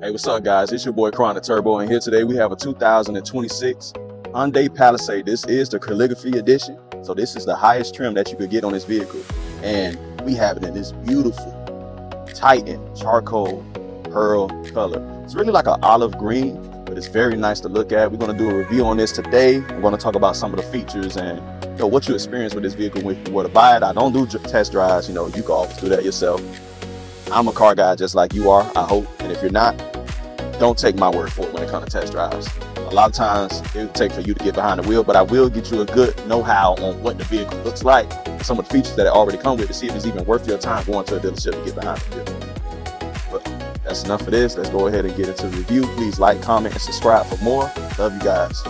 Hey, what's up, guys? It's your boy ChronicTurbo, and here today we have a 2026 Hyundai Palisade. This is the Calligraphy edition, so this is the highest trim that you could get on this vehicle, and we have it in this beautiful Titan charcoal pearl color. It's really like an olive green, but it's very nice to look at. We're going to do a review on this today. We're going to talk about some of the features and what you experience with this vehicle when you were to buy it. I don't do test drives. You can always do that yourself. I'm a car guy just like you are, I hope. And if you're not, don't take my word for it when it comes to test drives. A lot of times it will take for you to get behind the wheel, but I will get you a good know-how on what the vehicle looks like, some of the features that it already come with, to see if it's even worth your time going to a dealership to get behind the wheel. But that's enough for this. Let's go ahead and get into the review. Please like, comment, and subscribe for more. Love you guys.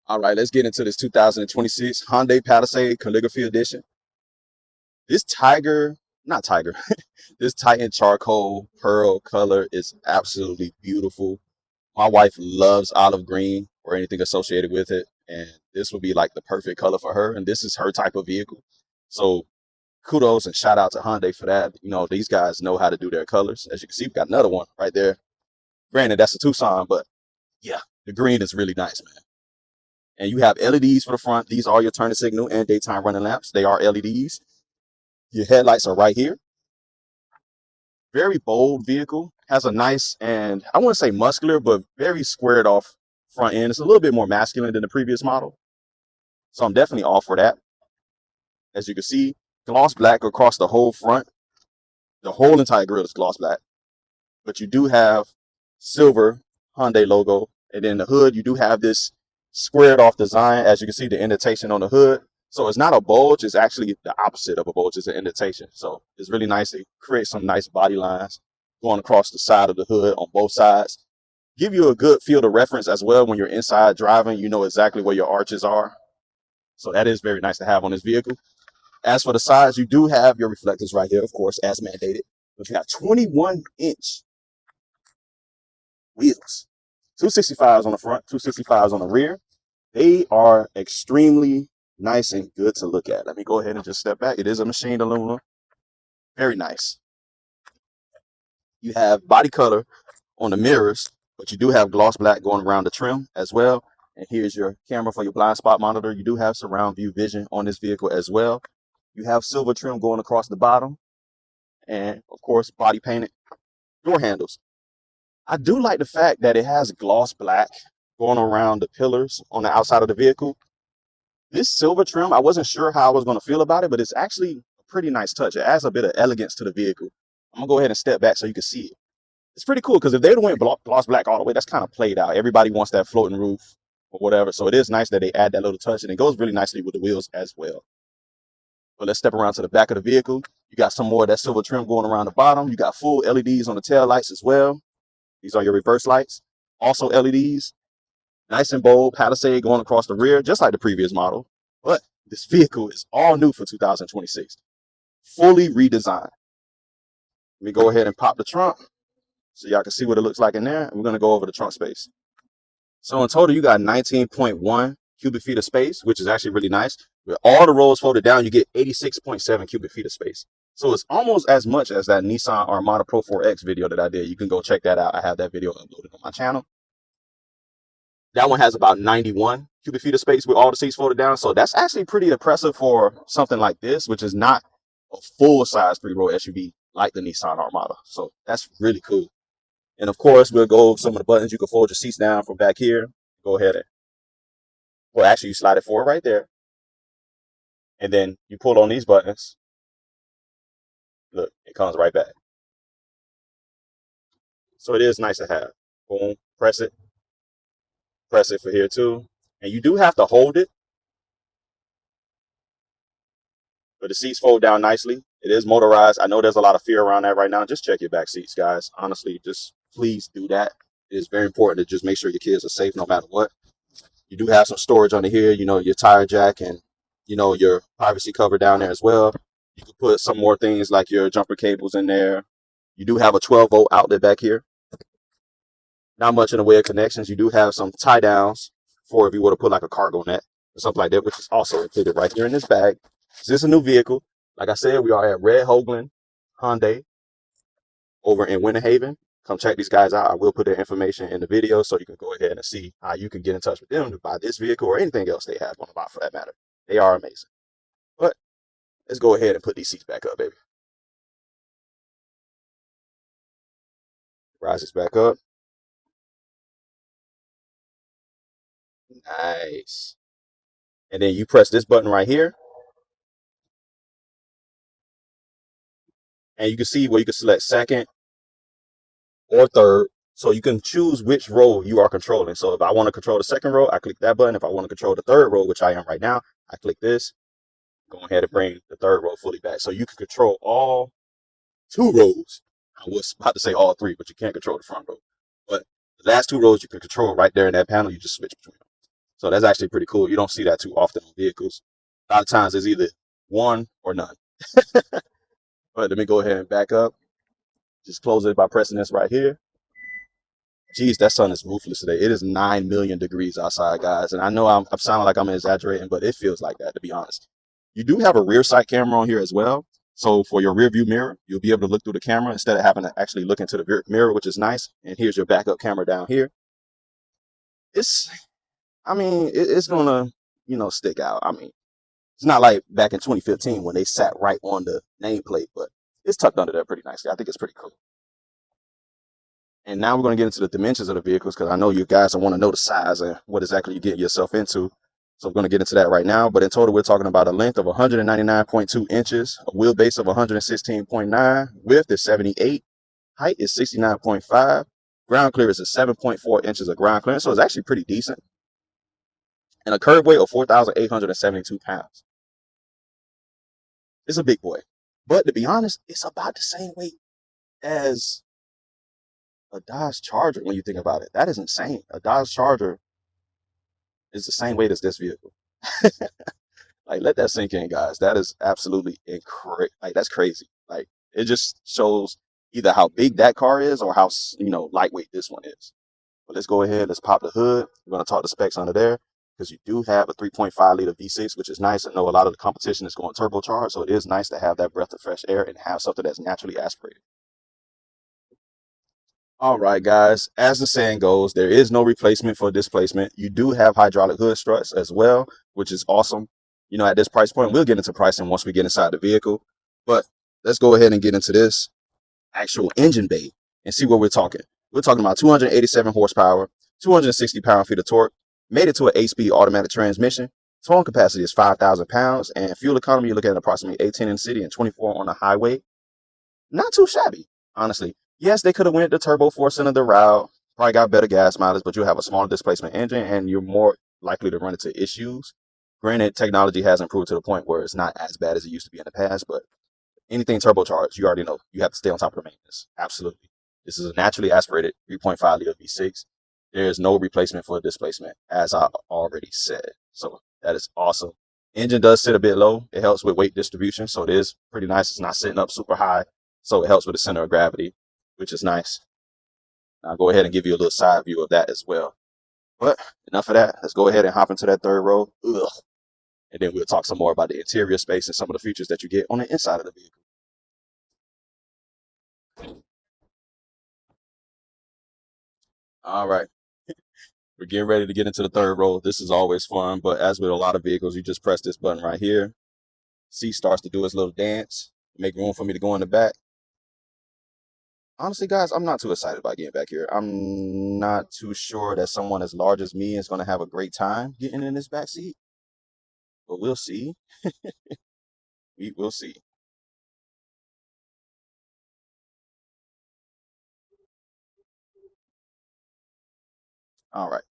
All right, let's get into this 2026 Hyundai Palisade Calligraphy Edition. This this Titan charcoal pearl color is absolutely beautiful. My wife loves olive green or anything associated with it, and this would be like the perfect color for her, and this is her type of vehicle. So kudos and shout out to Hyundai for that. These guys know how to do their colors. As you can see, we've got another one right there. Granted, that's a Tucson, but yeah, the green is really nice, man. And you have LEDs for the front. These are your turn signal and daytime running lamps. They are LEDs. Your headlights are right here. Very bold vehicle. Has a nice, and I wouldn't say muscular, but very squared off front end. It's a little bit more masculine than the previous model. So I'm definitely all for that. As you can see, gloss black across the whole front. The whole entire grille is gloss black. But you do have silver Hyundai logo. And then the hood, you do have this squared off design. As you can see, the indentation on the hood. So it's not a bulge, it's actually the opposite of a bulge, it's an indentation. So it's really nice. It creates some nice body lines going across the side of the hood on both sides. Give you a good field of reference as well when you're inside driving. You know exactly where your arches are. So that is very nice to have on this vehicle. As for the sides, you do have your reflectors right here, of course, as mandated. But you have 21-inch wheels. 265s on the front, 265s on the rear. They are extremely nice and good to look at. Let me go ahead and just step back. It is a machined aluminum. Very nice. You have body color on the mirrors, but you do have gloss black going around the trim as well. And here's your camera for your blind spot monitor. You do have surround view vision on this vehicle as well. You have silver trim going across the bottom. And of course, body painted door handles. I do like the fact that it has gloss black going around the pillars on the outside of the vehicle. This silver trim, I wasn't sure how I was going to feel about it, but it's actually a pretty nice touch. It adds a bit of elegance to the vehicle. I'm going to go ahead and step back so you can see it. It's pretty cool because if they went gloss black all the way, that's kind of played out. Everybody wants that floating roof or whatever. So it is nice that they add that little touch, and it goes really nicely with the wheels as well. But let's step around to the back of the vehicle. You got some more of that silver trim going around the bottom. You got full LEDs on the tail lights as well. These are your reverse lights. Also LEDs. Nice and bold Palisade going across the rear, just like the previous model. But this vehicle is all new for 2026. Fully redesigned. Let me go ahead and pop the trunk so y'all can see what it looks like in there. And we're going to go over the trunk space. So in total, you got 19.1 cubic feet of space, which is actually really nice. With all the rows folded down, you get 86.7 cubic feet of space. So it's almost as much as that Nissan Armada Pro 4X video that I did. You can go check that out. I have that video uploaded on my channel. That one has about 91 cubic feet of space with all the seats folded down. So that's actually pretty impressive for something like this, which is not a full-size three-row SUV like the Nissan Armada. So that's really cool. And of course, we'll go over some of the buttons. You can fold your seats down from back here. Go ahead and, well, actually, you slide it forward right there. And then you pull on these buttons. Look, it comes right back. So it is nice to have. Boom, press it. Press it for here too. And you do have to hold it. But the seats fold down nicely. It is motorized. I know there's a lot of fear around that right now. Just check your back seats, guys. Honestly, just please do that. It is very important to just make sure your kids are safe no matter what. You do have some storage under here, your tire jack and, your privacy cover down there as well. You can put some more things like your jumper cables in there. You do have a 12-volt outlet back here. Not much in the way of connections. You do have some tie downs for if you were to put like a cargo net or something like that, which is also included right here in this bag. This is a new vehicle. Like I said, we are at Red Hoagland Hyundai over in Winter Haven. Come check these guys out. I will put their information in the video so you can go ahead and see how you can get in touch with them to buy this vehicle or anything else they have on the lot for that matter. They are amazing. But let's go ahead and put these seats back up, baby. Rise this back up. Nice. And then you press this button right here, and you can see where you can select second or third. So you can choose which row you are controlling. So if I want to control the second row, I click that button. If I want to control the third row, which I am right now, I click this. Go ahead and bring the third row fully back. So you can control all two rows. I was about to say all three, but you can't control the front row. But the last two rows you can control right there in that panel. You just switch between them. So that's actually pretty cool. You don't see that too often on vehicles. A lot of times it's either one or none. But let me go ahead and back up. Just close it by pressing this right here. Geez, that sun is ruthless today. It is 9 million degrees outside, guys. And I know I'm sounding like I'm exaggerating, but it feels like that, to be honest. You do have a rear sight camera on here as well. So for your rear view mirror, you'll be able to look through the camera instead of having to actually look into the rear mirror, which is nice. And here's your backup camera down here. It's gonna, stick out. I mean, it's not like back in 2015 when they sat right on the nameplate, but it's tucked under there pretty nicely. I think it's pretty cool. And now we're going to get into the dimensions of the vehicles because I know you guys want to know the size and what exactly you're getting yourself into. So we're going to get into that right now. But in total, we're talking about a length of 199.2 inches, a wheelbase of 116.9, width is 78, height is 69.5, ground clearance is 7.4 inches of ground clearance. So it's actually pretty decent. And a curb weight of 4,872 pounds. It's a big boy. But to be honest, it's about the same weight as a Dodge Charger when you think about it. That is insane. A Dodge Charger is the same weight as this vehicle. Like, let that sink in, guys. That is absolutely incredible. Like, that's crazy. Like, it just shows either how big that car is or how, lightweight this one is. But let's go ahead. Let's pop the hood. We're going to talk the specs under there because you do have a 3.5 liter V6, which is nice. I know a lot of the competition is going turbocharged, so it is nice to have that breath of fresh air and have something that's naturally aspirated. All right, guys. As the saying goes, there is no replacement for displacement. You do have hydraulic hood struts as well, which is awesome. At this price point, we'll get into pricing once we get inside the vehicle. But let's go ahead and get into this actual engine bay and see what we're talking. We're talking about 287 horsepower, 260 pound-feet of torque, made it to an 8-speed automatic transmission. Towing capacity is 5,000 pounds, and fuel economy, you're looking at approximately 18 in the city and 24 on the highway. Not too shabby, honestly. Yes, they could have went the turbo 4-cylinder route, probably got better gas mileage, but you have a smaller displacement engine and you're more likely to run into issues. Granted, technology has improved to the point where it's not as bad as it used to be in the past, but anything turbocharged, you already know, you have to stay on top of the maintenance. Absolutely. This is a naturally aspirated 3.5 liter V6. There is no replacement for displacement, as I already said. So that is awesome. Engine does sit a bit low. It helps with weight distribution, so it is pretty nice. It's not sitting up super high, so it helps with the center of gravity, which is nice. I'll go ahead and give you a little side view of that as well. But enough of that. Let's go ahead and hop into that third row. Ugh. And then we'll talk some more about the interior space and some of the features that you get on the inside of the vehicle. All right. We're getting ready to get into the third row. This is always fun, but as with a lot of vehicles, you just press this button right here. Seat starts to do its little dance, make room for me to go in the back. Honestly, guys, I'm not too excited about getting back here. I'm not too sure that someone as large as me is going to have a great time getting in this back seat, but we'll see. We will see. All right.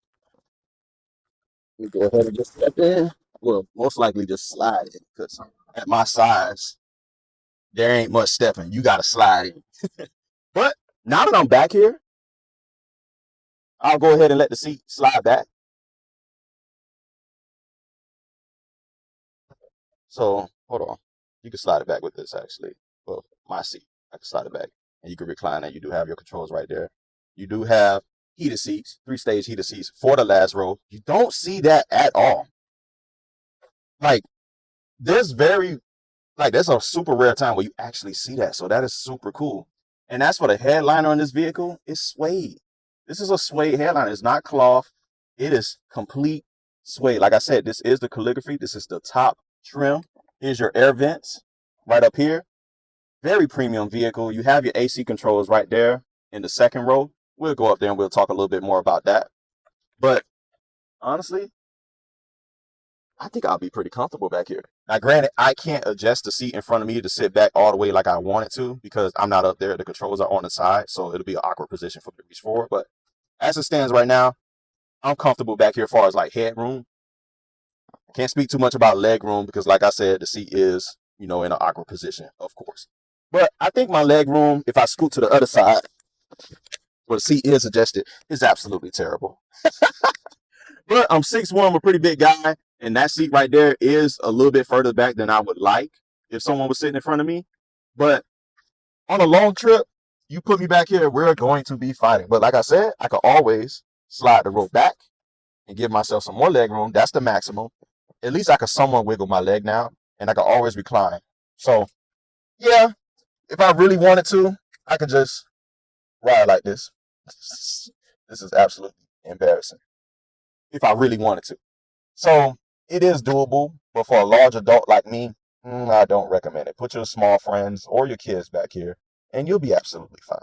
Let me go ahead and just step in. Well, most likely just slide in because at my size, there ain't much stepping. You got to slide in. But now that I'm back here, I'll go ahead and let the seat slide back. So hold on. You can slide it back with this actually. Well, my seat. I can slide it back. And you can recline it. You do have your controls right there. You do have heated seats, 3-stage heated seats for the last row. You don't see that at all. Like, there's very Like that's a super rare time where you actually see that. So that is super cool. And that's for the headliner on this vehicle. It's suede. This is a suede headliner. It's not cloth. It is complete suede. Like I said, this is the calligraphy. This is the top trim. Here's your air vents right up here. Very premium vehicle. You have your AC controls right there in the second row. We'll go up there and we'll talk a little bit more about that. But honestly, I think I'll be pretty comfortable back here. Now, granted, I can't adjust the seat in front of me to sit back all the way like I want it to because I'm not up there. The controls are on the side, so it'll be an awkward position for me to reach forward. But as it stands right now, I'm comfortable back here as far as like headroom. I can't speak too much about leg room because, like I said, the seat is, in an awkward position, of course. But I think my leg room, if I scoot to the other side where the seat is adjusted, is absolutely terrible. But I'm 6'1", I'm a pretty big guy, and that seat right there is a little bit further back than I would like if someone was sitting in front of me. But on a long trip, you put me back here, we're going to be fighting. But like I said, I could always slide the rope back and give myself some more leg room. That's the maximum. At least I could somewhat wiggle my leg now, and I could always recline. So, yeah, if I really wanted to, I could just ride like this. This is absolutely embarrassing. If I really wanted to. So it is doable, but for a large adult like me, I don't recommend it. Put your small friends or your kids back here, and you'll be absolutely fine.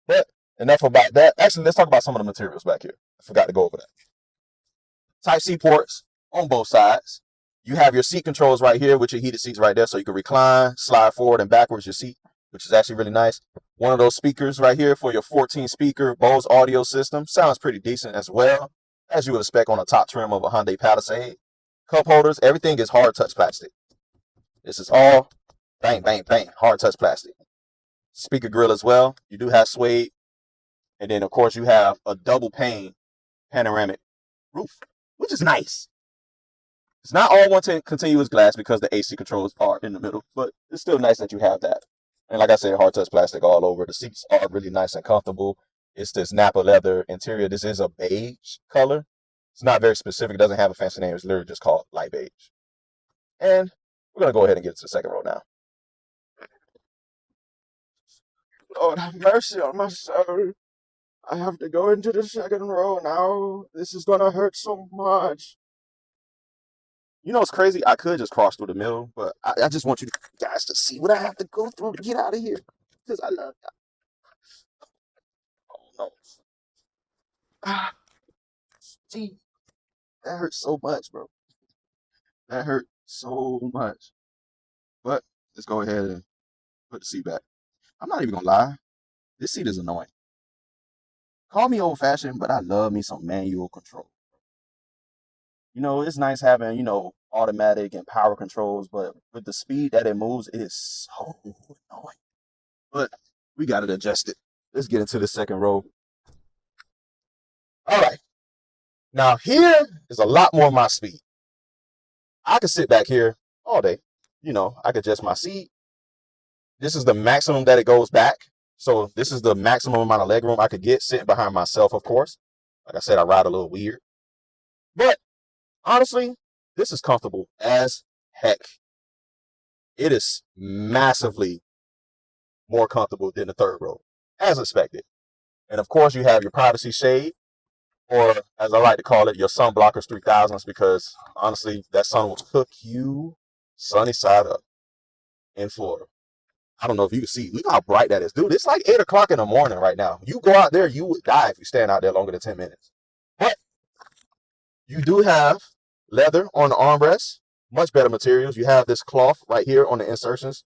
But enough about that. Actually, let's talk about some of the materials back here. I forgot to go over that. Type-C ports on both sides. You have your seat controls right here with your heated seats right there, so you can recline, slide forward and backwards your seat, which is actually really nice. One of those speakers right here for your 14-speaker Bose audio system. Sounds pretty decent as well, as you would expect on a top trim of a Hyundai Palisade. Cup holders, everything is hard touch plastic. This is all bang, bang, bang, hard touch plastic. Speaker grill as well. You do have suede. And then, of course, you have a double pane panoramic roof, which is nice. It's not all one continuous glass because the AC controls are in the middle, but it's still nice that you have that. And like I said, hard touch plastic all over. The seats are really nice and comfortable. It's this Napa leather interior. This is a beige color. It's not very specific. It doesn't have a fancy name. It's literally just called light beige. And we're going to go ahead and get to the second row now. Lord have mercy on my soul. I have to go into the second row now. This is going to hurt so much. You know what's crazy? I could just cross through the middle, but I just want you guys to see what I have to go through to get out of here. Because I love that. Oh, no. Ah, gee, that hurts so much, bro. That hurt so much. But let's go ahead and put the seat back. I'm not even going to lie. This seat is annoying. Call me old-fashioned, but I love me some manual control. It's nice having, automatic and power controls, but with the speed that it moves, it is so annoying. But we got it adjusted. Let's get into the second row. All right. Now here is a lot more my speed. I could sit back here all day. I could adjust my seat. This is the maximum that it goes back. So this is the maximum amount of leg room I could get sitting behind myself, of course. Like I said, I ride a little weird. But honestly, this is comfortable as heck. It is massively more comfortable than the third row, as expected. And of course, you have your privacy shade, or as I like to call it, your sun blockers 3000s, because honestly, that sun will cook you sunny side up in Florida. I don't know if you can see. Look how bright that is. Dude, it's like 8 o'clock in the morning right now. You go out there, you would die if you stand out there longer than 10 minutes. But you do have leather on the armrests, much better materials. You have this cloth right here on the insertions,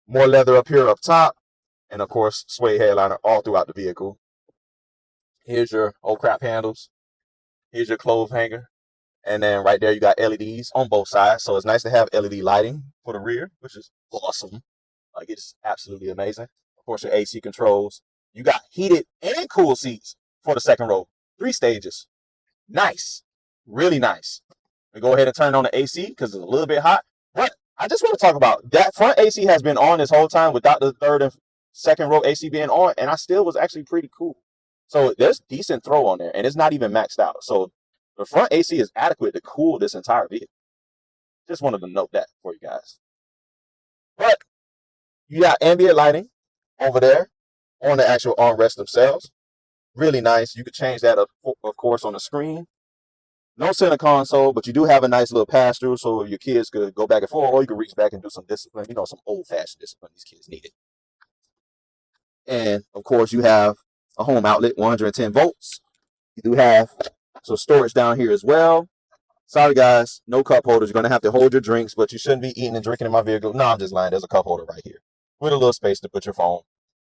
more leather up here up top, and of course, suede headliner all throughout the vehicle. Here's your oh crap handles. Here's your clothes hanger. And then right there, you got LEDs on both sides. So it's nice to have LED lighting for the rear, which is awesome. Like, it's absolutely amazing. Of course, your AC controls. You got heated and cool seats for the second row. 3 stages. Nice. Really nice. We go ahead and turn on the AC because it's a little bit hot. But I just want to talk about that front AC has been on this whole time without the third and second row AC being on, and I still was actually pretty cool. So there's decent throw on there, and it's not even maxed out. So the front AC is adequate to cool this entire vehicle. Just wanted to note that for you guys. But you got ambient lighting over there on the actual armrests themselves. Really nice. You could change that, of course, on the screen. No center console, but you do have a nice little pass through, so your kids could go back and forth, or you could reach back and do some discipline. You know, some old fashioned discipline these kids need it. And of course, you have a home outlet, 110 volts. You do have some storage down here as well. Sorry, guys, no cup holders. You're going to have to hold your drinks, but you shouldn't be eating and drinking in my vehicle. No, I'm just lying. There's a cup holder right here with a little space to put your phone.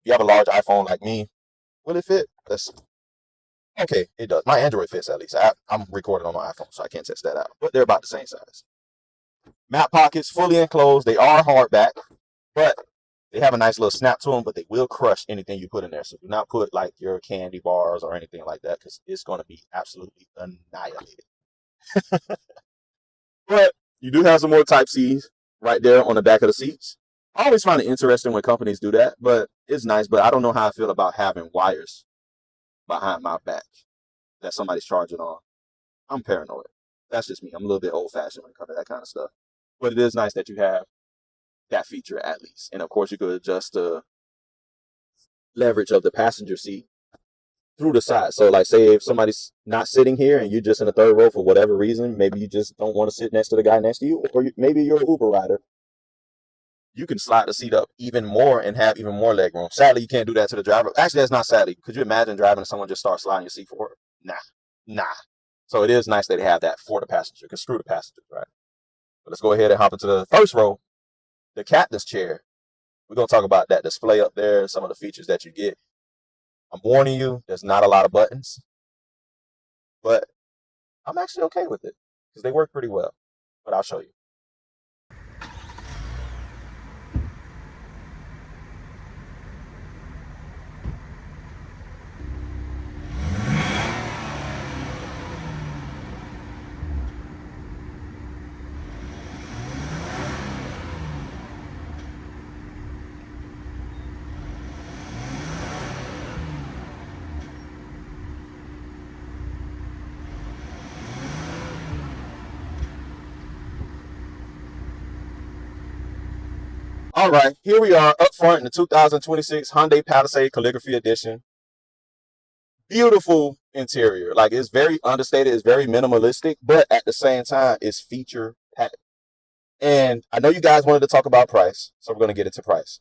If you have a large iPhone like me, will it fit? Let's see. Okay, it does. My Android fits at least. I'm recording on my iPhone, so I can't test that out. But they're about the same size. Map pockets, fully enclosed. They are hardback, but they have a nice little snap to them, but they will crush anything you put in there. So do not put like your candy bars or anything like that, because it's going to be absolutely annihilated. But you do have some more Type-Cs right there on the back of the seats. I always find it interesting when companies do that, but it's nice. But I don't know how I feel about having wires behind my back that somebody's charging on. I'm paranoid. That's just me. I'm a little bit old-fashioned when it comes to that kind of stuff. But it is nice that you have that feature at least. And of course, you could adjust the leverage of the passenger seat through the side. So like, say if somebody's not sitting here and you're just in the third row for whatever reason, maybe you just don't want to sit next to the guy next to you, or maybe you're an Uber rider, you can slide the seat up even more and have even more leg room. Sadly, you can't do that to the driver. Actually, that's not sadly. Could you imagine driving and someone just starts sliding your seat forward? Nah. So it is nice that they have that for the passenger, because screw the passengers, right? But let's go ahead and hop into the first row, the captain's chair. We're going to talk about that display up there, some of the features that you get. I'm warning you, there's not a lot of buttons, but I'm actually okay with it because they work pretty well. But I'll show you. All right, here we are up front in the 2026 Hyundai Palisade Calligraphy Edition. Beautiful interior. Like, it's very understated, it's very minimalistic, but at the same time, it's feature packed. And I know you guys wanted to talk about price, so we're going to get into price.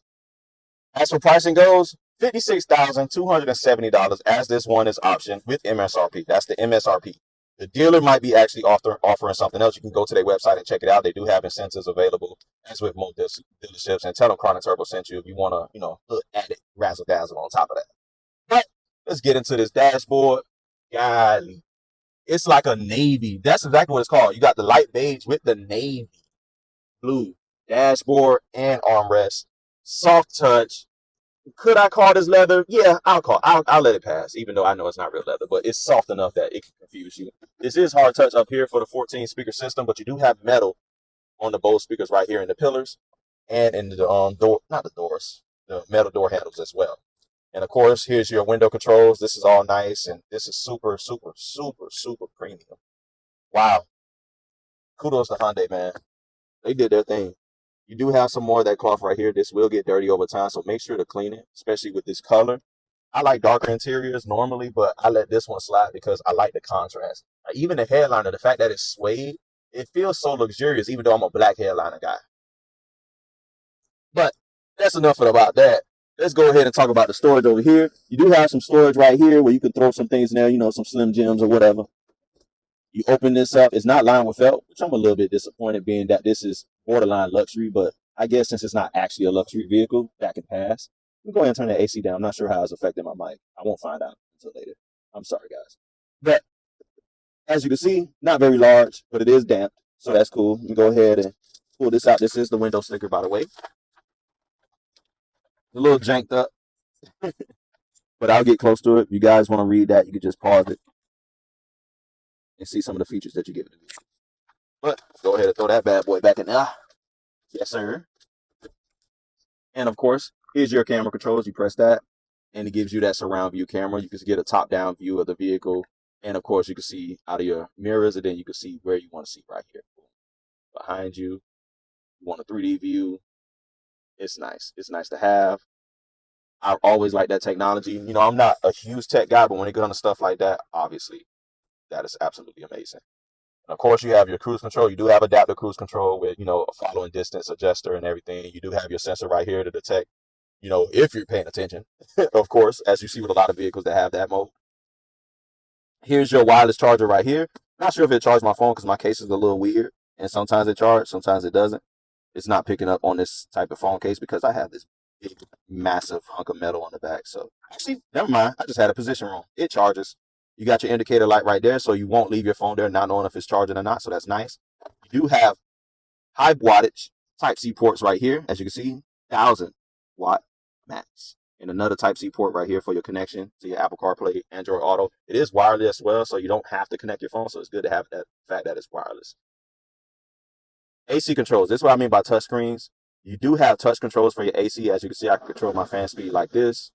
As for pricing goes, $56,270 as this one is optioned with MSRP. That's the MSRP. The dealer might be actually offering something else. You can go to their website and check it out. They do have incentives available, as with most dealerships. And tell them ChronicTurbo sent you if you want to, look at it, razzle dazzle on top of that. But let's get into this dashboard. Golly, it's like a navy. That's exactly what it's called. You got the light beige with the navy blue dashboard and armrest. Soft touch. Could I call this leather? Yeah, I'll let it pass, even though I know it's not real leather, but it's soft enough that it can confuse you. This is hard touch up here for the 14 speaker system, but you do have metal on the Bose speakers right here in the pillars and in the door, not the doors, the metal door handles as well. And of course, here's your window controls. This is all nice, and this is super, super, super, super premium. Wow. Kudos to Hyundai, man. They did their thing. You do have some more of that cloth right here. This will get dirty over time, so make sure to clean it, especially with this color. I like darker interiors normally, but I let this one slide because I like the contrast. Even the headliner, the fact that it's suede, it feels so luxurious, even though I'm a black headliner guy. But that's enough about that. Let's go ahead and talk about the storage over here. You do have some storage right here where you can throw some things in there, some Slim Jims or whatever. You open this up. It's not lined with felt, which I'm a little bit disappointed, being that this is borderline luxury, but I guess since it's not actually a luxury vehicle, that can pass. Let me go ahead and turn the AC down. I'm not sure how it's affecting my mic. I won't find out until later. I'm sorry, guys. But as you can see, not very large, but it is damp, so that's cool. You can go ahead and pull this out. This is the window sticker, by the way. A little janked up, but I'll get close to it. If you guys want to read that, you can just pause it and see some of the features that you get in the vehicle. But go ahead and throw that bad boy back in there. Yes, sir. And of course, here's your camera controls. You press that, and it gives you that surround view camera. You can get a top-down view of the vehicle. And of course, you can see out of your mirrors, and then you can see where you want to see right here. behind you. You want a 3D view. It's nice. It's nice to have. I always like that technology. You know, I'm not a huge tech guy, but when it comes to stuff like that, obviously, that is absolutely amazing. And of course, you have your cruise control. You do have adaptive cruise control with, you know, a following distance adjuster and everything. You do have your sensor right here to detect, you know, if you're paying attention, of course, as you see with a lot of vehicles that have that mode. Here's your wireless charger right here. Not sure if it charges my phone because my case is a little weird. And sometimes it charges, sometimes it doesn't. It's not picking up on this type of phone case because I have this big, massive hunk of metal on the back. So actually, never mind. I just had a position wrong. It charges. You got your indicator light right there, so you won't leave your phone there not knowing if it's charging or not. So that's nice. You do have high wattage Type-C ports right here. As you can see, 1,000-watt max. And another Type-C port right here for your connection to your Apple CarPlay, Android Auto. It is wireless as well, so you don't have to connect your phone. So it's good to have that fact that it's wireless. AC controls. This is what I mean by touch screens. You do have touch controls for your AC. As you can see, I can control my fan speed like this.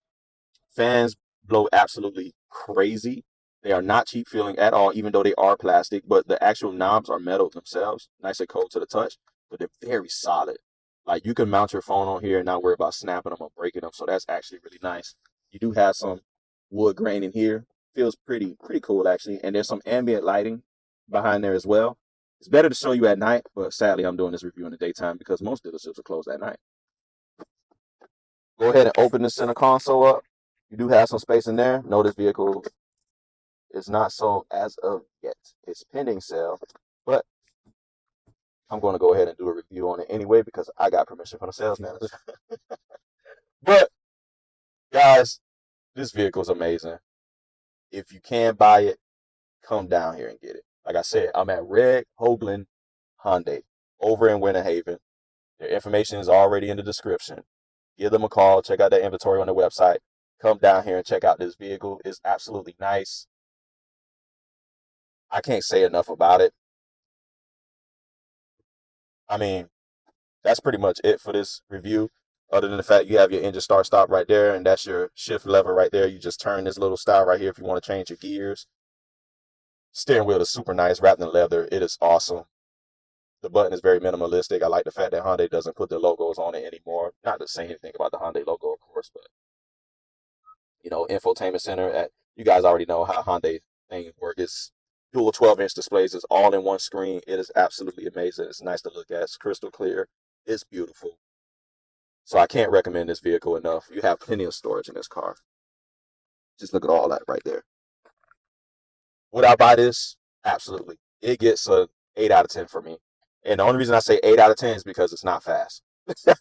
Fans blow absolutely crazy. They are not cheap feeling at all, even though they are plastic, but the actual knobs are metal themselves. Nice and cold to the touch, but they're very solid. Like, you can mount your phone on here and not worry about snapping them or breaking them. So that's actually really nice. You do have some wood grain in here. Feels pretty cool, actually. And there's some ambient lighting behind there as well. It's better to show you at night, but sadly, I'm doing this review in the daytime because most dealerships are closed at night. Go ahead and open the center console up. You do have some space in there. No, this vehicle is not sold as of yet. It's pending sale, but I'm going to go ahead and do a review on it anyway because I got permission from the sales manager. But, guys, this vehicle is amazing. If you can buy it, come down here and get it. Like I said, I'm at Red Hoagland Hyundai over in Winter Haven. Their information is already in the description. Give them a call. Check out their inventory on their website. Come down here and check out this vehicle. It's absolutely nice. I can't say enough about it. I mean, that's pretty much it for this review. Other than the fact you have your engine start stop right there, and that's your shift lever right there. You just turn this little style right here if you want to change your gears. Steering wheel is super nice, wrapped in leather. It is awesome. The button is very minimalistic. I like the fact that Hyundai doesn't put their logos on it anymore. Not to say anything about the Hyundai logo, of course, but, you know, infotainment center. You guys already know how Hyundai things work. It's dual 12-inch displays. It's all in one screen. It is absolutely amazing. It's nice to look at. It's crystal clear. It's beautiful. So I can't recommend this vehicle enough. You have plenty of storage in this car. Just look at all that right there. Would I buy this? Absolutely. It gets a 8 out of 10 for me. And the only reason I say 8 out of 10 is because it's not fast. If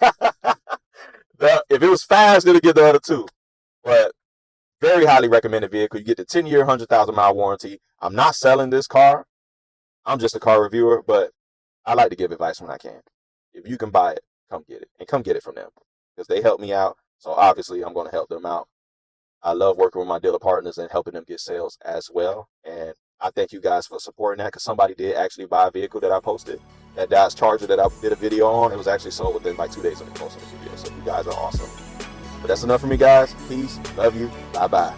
it was fast, it'll get the other 2. But very highly recommended vehicle. You get the 10-year, 100,000-mile warranty. I'm not selling this car. I'm just a car reviewer, but I like to give advice when I can. If you can buy it, come get it. And come get it from them because they help me out. So obviously, I'm going to help them out. I love working with my dealer partners and helping them get sales as well. And I thank you guys for supporting that because somebody did actually buy a vehicle that I posted. That Dodge Charger that I did a video on. It was actually sold within like 2 days of me posting the video. So you guys are awesome. But that's enough for me, guys. Peace. Love you. Bye-bye.